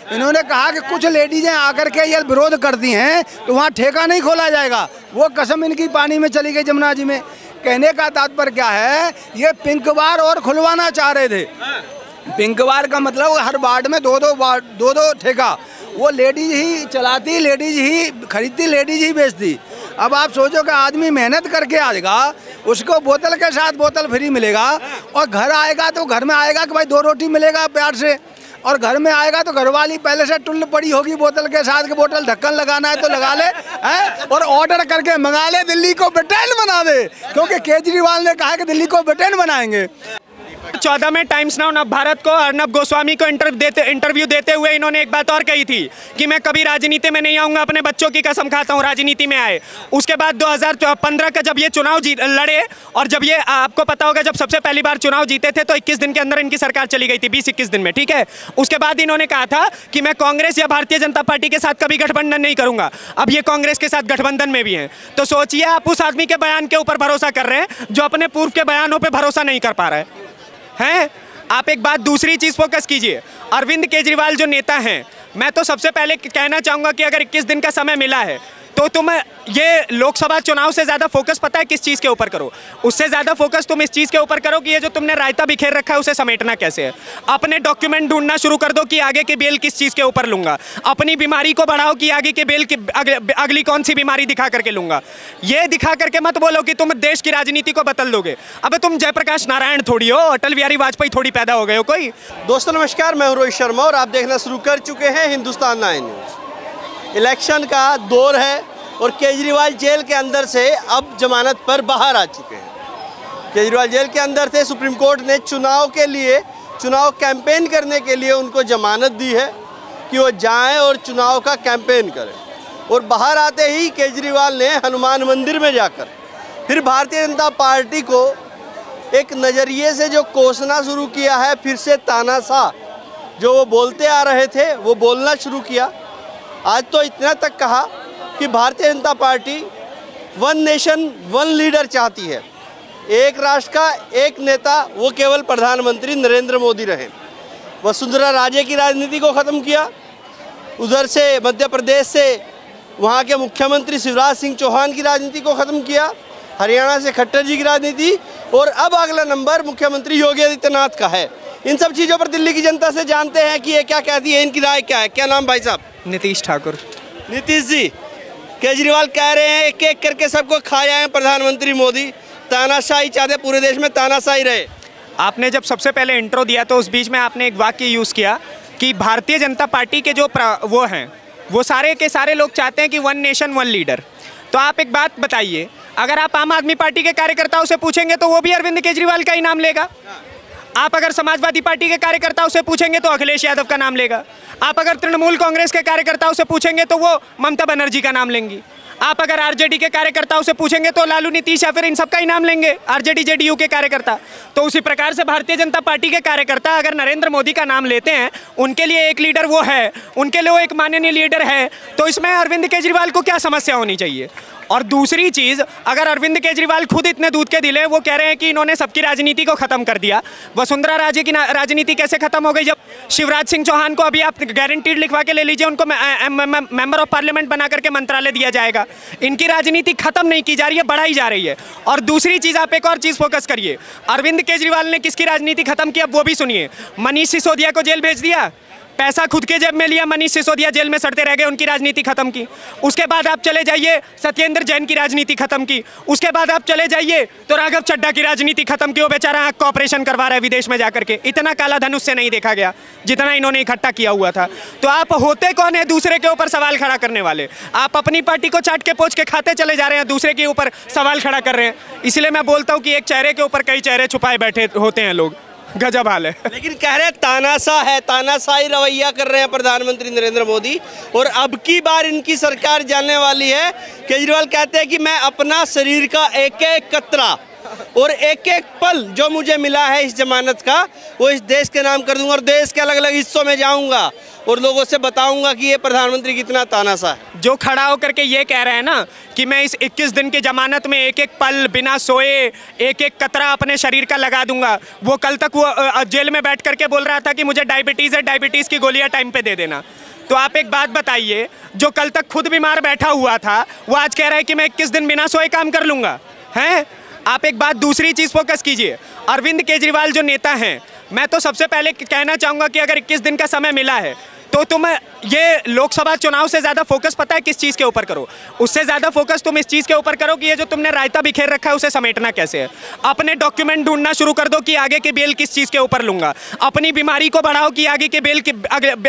इन्होंने कहा कि कुछ लेडीजें आकर के ये विरोध करती हैं तो वहाँ ठेका नहीं खोला जाएगा। वो कसम इनकी पानी में चली गई जमुना जी में। कहने का तात्पर्य क्या है, ये पिंक बार और खुलवाना चाह रहे थे। पिंक बार का मतलब हर वार्ड में दो दो ठेका, वो लेडीज ही चलाती, लेडीज ही खरीदती, लेडीज ही बेचती। अब आप सोचो कि आदमी मेहनत करके आएगा, उसको बोतल के साथ बोतल फ्री मिलेगा, और घर आएगा तो घर में आएगा कि भाई 2 रोटी मिलेगा प्यार से, और घर में आएगा तो घरवाली पहले से टुल्ल पड़ी होगी बोतल के साथ, कि बोतल ढक्कन लगाना है तो लगा ले है, और ऑर्डर करके मंगा ले, दिल्ली को ब्रिटेन बना दे, क्योंकि केजरीवाल ने कहा कि दिल्ली को ब्रिटेन बनाएंगे। 14 में टाइम्स नाउ भारत को अर्नब गोस्वामी को इंटरव्यू देते हुए इन्होंने एक बात और कही थी कि मैं कभी राजनीति में नहीं आऊंगा, अपने बच्चों की कसम खाता हूं राजनीति में आए। उसके बाद 2015 का जब ये चुनाव लड़े, और जब ये आपको पता होगा जब सबसे पहली बार चुनाव जीते थे तो 21 दिन के अंदर इनकी सरकार चली गई थी, 20-21 दिन में, ठीक है। उसके बाद इन्होंने कहा था कि मैं कांग्रेस या भारतीय जनता पार्टी के साथ कभी गठबंधन नहीं करूंगा। अब ये कांग्रेस के साथ गठबंधन में भी हैं। तो सोचिए आप उस आदमी के बयान के ऊपर भरोसा कर रहे हैं जो अपने पूर्व के बयानों पर भरोसा नहीं कर पा रहा है। आप एक बात दूसरी चीज फोकस कीजिए, अरविंद केजरीवाल जो नेता हैं, मैं तो सबसे पहले कहना चाहूंगा कि अगर 21 दिन का समय मिला है तो तुम ये लोकसभा चुनाव से ज़्यादा फोकस पता है किस चीज़ के ऊपर करो, उससे ज़्यादा फोकस तुम इस चीज़ के ऊपर करो कि ये जो तुमने रायता बिखेर रखा है उसे समेटना कैसे है। अपने डॉक्यूमेंट ढूंढना शुरू कर दो कि आगे की बेल किस चीज़ के ऊपर लूँगा, अपनी बीमारी को बढ़ाओ कि आगे की बेल की अगली कौन सी बीमारी दिखा करके लूँगा। ये दिखा करके मत बोलो कि तुम देश की राजनीति को बदल दोगे। अब तुम जयप्रकाश नारायण थोड़ी हो, अटल बिहारी वाजपेयी थोड़ी पैदा हो गए हो कोई। दोस्तों नमस्कार, मैं हूं रोहित शर्मा और आप देखना शुरू कर चुके हैं हिंदुस्तान 9 न्यूज़। इलेक्शन का दौर है और केजरीवाल जेल के अंदर से अब जमानत पर बाहर आ चुके हैं। केजरीवाल जेल के अंदर थे, सुप्रीम कोर्ट ने चुनाव कैंपेन करने के लिए उनको जमानत दी है कि वो जाएं और चुनाव का कैंपेन करें। और बाहर आते ही केजरीवाल ने हनुमान मंदिर में जाकर फिर भारतीय जनता पार्टी को एक नज़रिए से जो कोसना शुरू किया है, फिर से तानाशाह जो वो बोलते आ रहे थे वो बोलना शुरू किया। आज तो इतना तक कहा कि Bharatiya Janata party 1 nation 1 leader चाहती है, एक राष्ट्र का एक नेता, वो केवल प्रधानमंत्री नरेंद्र मोदी रहे। वसुंधरा राजे की राजनीति को ख़त्म किया, उधर से मध्य प्रदेश से वहाँ के मुख्यमंत्री शिवराज सिंह चौहान की राजनीति को ख़त्म किया, हरियाणा से खट्टर जी की राजनीति, और अब अगला नंबर मुख्यमंत्री योगी आदित्यनाथ का है। इन सब चीज़ों पर दिल्ली की जनता से जानते हैं कि ये क्या कहती है, इनकी राय क्या है। क्या नाम भाई साहब? नीतीश ठाकुर। नीतीश जी, केजरीवाल कह रहे हैं एक एक करके सबको खा जाएं प्रधानमंत्री मोदी, तानाशाही चाहते, पूरे देश में तानाशाही रहे। आपने जब सबसे पहले इंट्रो दिया तो उस बीच में आपने एक वाक्य यूज़ किया कि भारतीय जनता पार्टी के जो वो हैं वो सारे के सारे लोग चाहते हैं कि 1 नेशन 1 लीडर। तो आप एक बात बताइए, अगर आप आम आदमी पार्टी के कार्यकर्ताओं से पूछेंगे तो वो भी अरविंद केजरीवाल का ही नाम लेगा। आप अगर समाजवादी पार्टी के कार्यकर्ताओं से पूछेंगे तो अखिलेश यादव का नाम लेगा। आप अगर तृणमूल कांग्रेस के कार्यकर्ताओं से पूछेंगे तो वो ममता बनर्जी का नाम लेंगी। आप अगर आरजेडी के कार्यकर्ताओं से पूछेंगे तो लालू, नीतीश या फिर इन सब का ही नाम लेंगे, आरजेडी जेडीयू के कार्यकर्ता। तो उसी प्रकार से भारतीय जनता पार्टी के कार्यकर्ता अगर नरेंद्र मोदी का नाम लेते हैं, उनके लिए एक लीडर वो है, उनके लिए वो एक माननीय लीडर है, तो इसमें अरविंद केजरीवाल को क्या समस्या होनी चाहिए। और दूसरी चीज़, अगर अरविंद केजरीवाल खुद इतने दूध के दिले, वो कह रहे हैं कि इन्होंने सबकी राजनीति को ख़त्म कर दिया। वसुंधरा राजे की राजनीति कैसे ख़त्म हो गई जब शिवराज सिंह चौहान को अभी आप गारंटीड लिखवा के ले लीजिए, उनको मेंबर ऑफ पार्लियामेंट बना करके मंत्रालय दिया जाएगा। इनकी राजनीति ख़त्म नहीं की जा रही है, बढ़ाई जा रही है। और दूसरी चीज़, आप एक और चीज़ फोकस करिए, अरविंद केजरीवाल ने किसकी राजनीति ख़त्म की, अब वो भी सुनिए। मनीष सिसोदिया को जेल भेज दिया, पैसा खुद के जेब में लिया, मनीष सिसोदिया जेल में सड़ते रह गए, उनकी राजनीति खत्म की। उसके बाद आप चले जाइए, सत्येंद्र जैन की राजनीति खत्म की। उसके बाद आप चले जाइए तो राघव चड्ढा की राजनीति खत्म की, वो बेचारा आँख का ऑपरेशन करवा रहा है विदेश में जाकर के। इतना काला धन उससे नहीं देखा गया जितना इन्होंने इकट्ठा किया हुआ था। तो आप होते कौन है दूसरे के ऊपर सवाल खड़ा करने वाले? आप अपनी पार्टी को चाट के पोंछ के खाते चले जा रहे हैं, दूसरे के ऊपर सवाल खड़ा कर रहे हैं। इसलिए मैं बोलता हूँ कि एक चेहरे के ऊपर कई चेहरे छुपाए बैठे होते हैं लोग। गजब हाल है। लेकिन कह रहे हैं तानाशाह है, तानाशाही रवैया कर रहे हैं प्रधानमंत्री नरेंद्र मोदी, और अब की बार इनकी सरकार जाने वाली है। केजरीवाल कहते हैं कि मैं अपना शरीर का एक एक कतरा और एक एक पल जो मुझे मिला है इस जमानत का वो इस देश के नाम कर दूंगा और देश के अलग अलग हिस्सों में जाऊंगा और लोगों से बताऊंगा कि ये प्रधानमंत्री कितना तानाशाह है। जो खड़ा होकर के ये कह रहे हैं ना कि मैं इस 21 दिन की जमानत में एक एक पल बिना सोए एक एक कतरा अपने शरीर का लगा दूंगा, वो कल तक वो जेल में बैठ करके बोल रहा था कि मुझे डायबिटीज़ है, डायबिटीज़ की गोलियां टाइम पे दे देना। तो आप एक बात बताइए, जो कल तक खुद बीमार बैठा हुआ था वो आज कह रहा है कि मैं 21 दिन बिना सोए काम कर लूँगा, हैं? आप एक बात दूसरी चीज़ फोकस कीजिए। अरविंद केजरीवाल जो नेता हैं, मैं तो सबसे पहले कहना चाहूँगा कि अगर 21 दिन का समय मिला है तो तुम ये लोकसभा चुनाव से ज़्यादा फोकस पता है किस चीज़ के ऊपर करो, उससे ज़्यादा फोकस तुम इस चीज़ के ऊपर करो कि ये जो तुमने रायता बिखेर रखा है उसे समेटना कैसे है। अपने डॉक्यूमेंट ढूंढना शुरू कर दो कि आगे की बेल किस चीज़ के ऊपर लूँगा, अपनी बीमारी को बढ़ाओ कि आगे की बेल की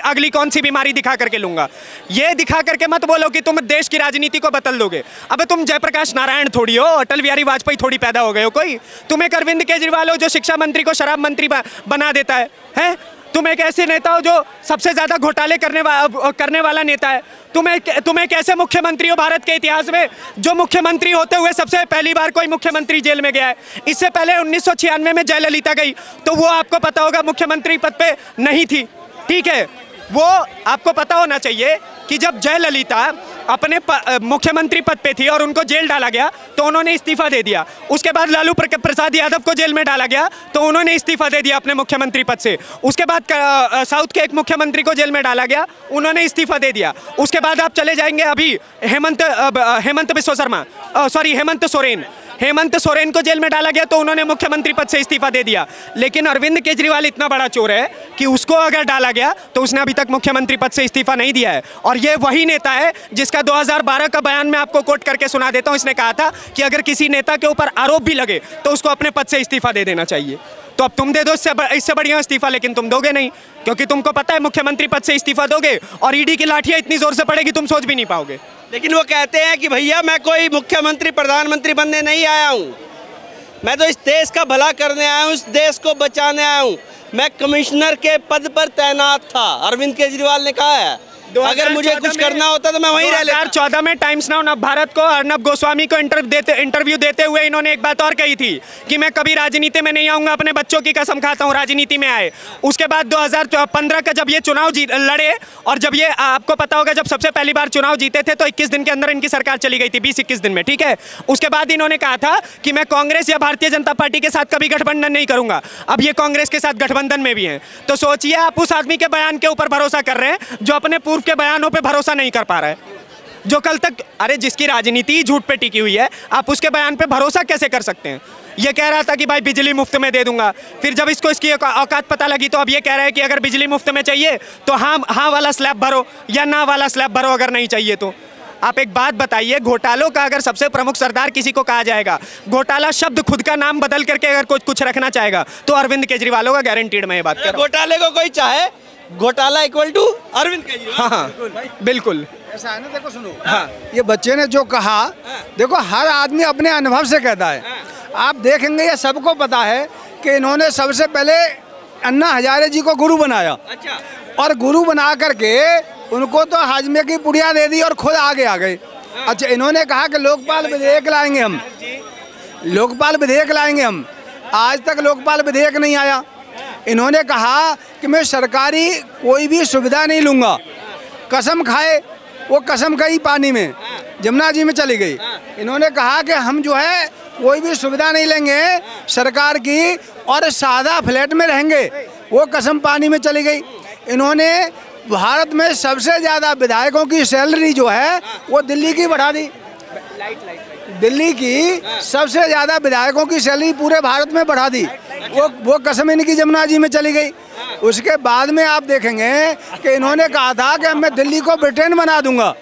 अगली कौन सी बीमारी दिखा करके लूँगा। ये दिखा करके मत बोलो कि तुम देश की राजनीति को बदल दोगे। अब तुम जयप्रकाश नारायण थोड़ी हो, अटल बिहारी वाजपेयी थोड़ी पैदा हो गए हो कोई। तुम एक अरविंद केजरीवाल हो जो शिक्षा मंत्री को शराब मंत्री बना देता है? तुम एक ऐसे नेता हो जो सबसे ज़्यादा घोटाले करने वाला नेता है। तुम एक ऐसे मुख्यमंत्री हो भारत के इतिहास में जो मुख्यमंत्री होते हुए सबसे पहली बार कोई मुख्यमंत्री जेल में गया है। इससे पहले 1996 में जयललिता गई तो वो आपको पता होगा मुख्यमंत्री पद पे नहीं थी, ठीक है। वो आपको पता होना चाहिए कि जब जयललिता अपने मुख्यमंत्री पद पे थी और उनको जेल डाला गया तो उन्होंने इस्तीफा दे दिया। उसके बाद लालू प्रसाद यादव को जेल में डाला गया तो उन्होंने इस्तीफा दे दिया अपने मुख्यमंत्री पद से। उसके बाद साउथ के एक मुख्यमंत्री को जेल में डाला गया, उन्होंने इस्तीफा दे दिया। उसके बाद आप चले जाएंगे अभी हेमंत सोरेन को जेल में डाला गया तो उन्होंने मुख्यमंत्री पद से इस्तीफा दे दिया। लेकिन अरविंद केजरीवाल इतना बड़ा चोर है कि उसको अगर डाला गया तो उसने अभी तक मुख्यमंत्री पद से इस्तीफा नहीं दिया है। और ये वही नेता है जिसका 2012 का बयान मैं आपको कोट करके सुना देता हूँ। इसने कहा था कि अगर किसी नेता के ऊपर आरोप भी लगे तो उसको अपने पद से इस्तीफा दे देना चाहिए। तो अब तुम दे दो इससे बढ़िया इस्तीफा, लेकिन तुम दोगे नहीं क्योंकि तुमको पता है मुख्यमंत्री पद से इस्तीफा दोगे और ईडी की लाठियां इतनी जोर से पड़ेगी तुम सोच भी नहीं पाओगे। लेकिन वो कहते हैं कि भैया मैं कोई मुख्यमंत्री प्रधानमंत्री बनने नहीं आया हूँ, मैं तो इस देश का भला करने आया हूँ, इस देश को बचाने आया हूँ। मैं कमिश्नर के पद पर तैनात था, अरविंद केजरीवाल ने कहा है। अगर मुझे कुछ करना होता तो मैं वहीं रह लेता। 2014 में टाइम्स नाउ भारत को अर्नब गोस्वामी को इंटरव्यू देते हुए इन्होंने एक बात और कही थी कि मैं कभी राजनीति में नहीं आऊंगा, अपने बच्चों की कसम खाता हूं राजनीति में आए। उसके बाद 2015 का जब ये चुनाव लड़े और जब ये आपको पता होगा जब सबसे पहली बार चुनाव जीते थे तो 21 दिन के अंदर इनकी सरकार चली गई थी, 20-21 दिन में, ठीक है। उसके बाद इन्होंने कहा था कि मैं कांग्रेस या भारतीय जनता पार्टी के साथ कभी गठबंधन नहीं करूंगा। अब ये कांग्रेस के साथ गठबंधन में भी हैं। तो सोचिए आप उस आदमी के बयान के ऊपर भरोसा कर रहे हैं जो अपने पूर्व के बयानों पे भरोसा नहीं कर पा रहा है, जो कल तक अरे जिसकी राजनीति झूठ पे टिकी हुई है आप उसके बयान पे भरोसा कैसे कर सकते हैं। ये कह रहा था कि भाई बिजली मुफ्त में दे दूंगा, फिर जब इसको इसकी औकात पता लगी तो अब ये कह रहा है कि अगर बिजली मुफ्त में चाहिए तो हाँ वाला स्लैब भरो या ना वाला स्लैब भरो, अगर नहीं चाहिए तो। आप एक बात बताइए, घोटालों का अगर सबसे प्रमुख सरदार किसी को कहा जाएगा, घोटाला शब्द खुद का नाम बदल करके अगर कुछ रखना चाहेगा तो अरविंद केजरीवाल होगा, गारंटीड मैं ये बात कर रहा हूं। घोटाले को कोई चाहे, घोटाला इक्वल टू अरविंद केजरीवाल। हाँ बिल्कुल ऐसा है ना। देखो सुनो, हाँ ये बच्चे ने जो कहा, देखो हर आदमी अपने अनुभव से कहता है। आप देखेंगे ये सबको पता है कि इन्होंने सबसे पहले अन्ना हजारे जी को गुरु बनाया। अच्छा। और गुरु बना करके उनको तो हाजमे की पुड़िया दे दी और खुद आगे आ गए। अच्छा, इन्होंने कहा कि लोकपाल विधेयक लाएंगे हम, लोकपाल विधेयक लाएंगे हम। आज तक लोकपाल विधेयक नहीं आया। इन्होंने कहा कि मैं सरकारी कोई भी सुविधा नहीं लूँगा, कसम खाए वो कसम खाई पानी में जमुना जी में चली गई। इन्होंने कहा कि हम जो है कोई भी सुविधा नहीं लेंगे सरकार की और सादा फ्लैट में रहेंगे, वो कसम पानी में चली गई। इन्होंने भारत में सबसे ज़्यादा विधायकों की सैलरी जो है वो दिल्ली की बढ़ा दी। दिल्ली की सबसे ज़्यादा विधायकों की सैलरी पूरे भारत में बढ़ा दी, वो कसम इनकी जमुना जी में चली गई। उसके बाद में आप देखेंगे कि इन्होंने कहा था कि मैं दिल्ली को ब्रिटेन बना दूंगा।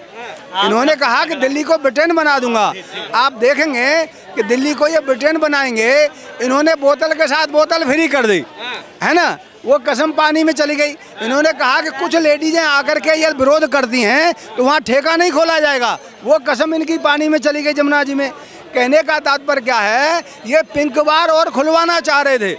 इन्होंने कहा कि दिल्ली को ब्रिटेन बना दूंगा। आप देखेंगे कि दिल्ली को ये ब्रिटेन बनाएंगे। इन्होंने बोतल के साथ बोतल फ्री कर दी, है ना, वो कसम पानी में चली गई। इन्होंने कहा कि कुछ लेडीजें आकर के ये विरोध करती हैं तो वहाँ ठेका नहीं खोला जाएगा, वो कसम इनकी पानी में चली गई जमुना जी में। कहने का तात्पर्य क्या है, ये पिंक बार और खुलवाना चाह रहे थे।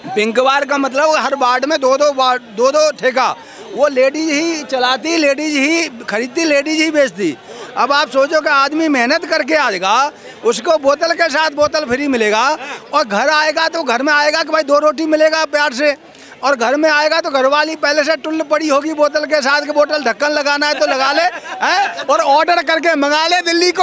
पिंक बार का मतलब हर वार्ड में दो ठेका, वो लेडीज ही चलाती, लेडीज ही खरीदती, लेडीज ही बेचती। अब आप सोचो कि आदमी मेहनत करके आएगा, उसको बोतल के साथ बोतल फ्री मिलेगा, और घर आएगा तो घर में आएगा कि भाई 2 रोटी मिलेगा प्यार से, और घर में आएगा तो घरवाली पहले से टुल्ल पड़ी होगी बोतल के साथ कि बोतल ढक्कन लगाना है तो लगा ले, है, और ऑर्डर करके मंगा ले दिल्ली को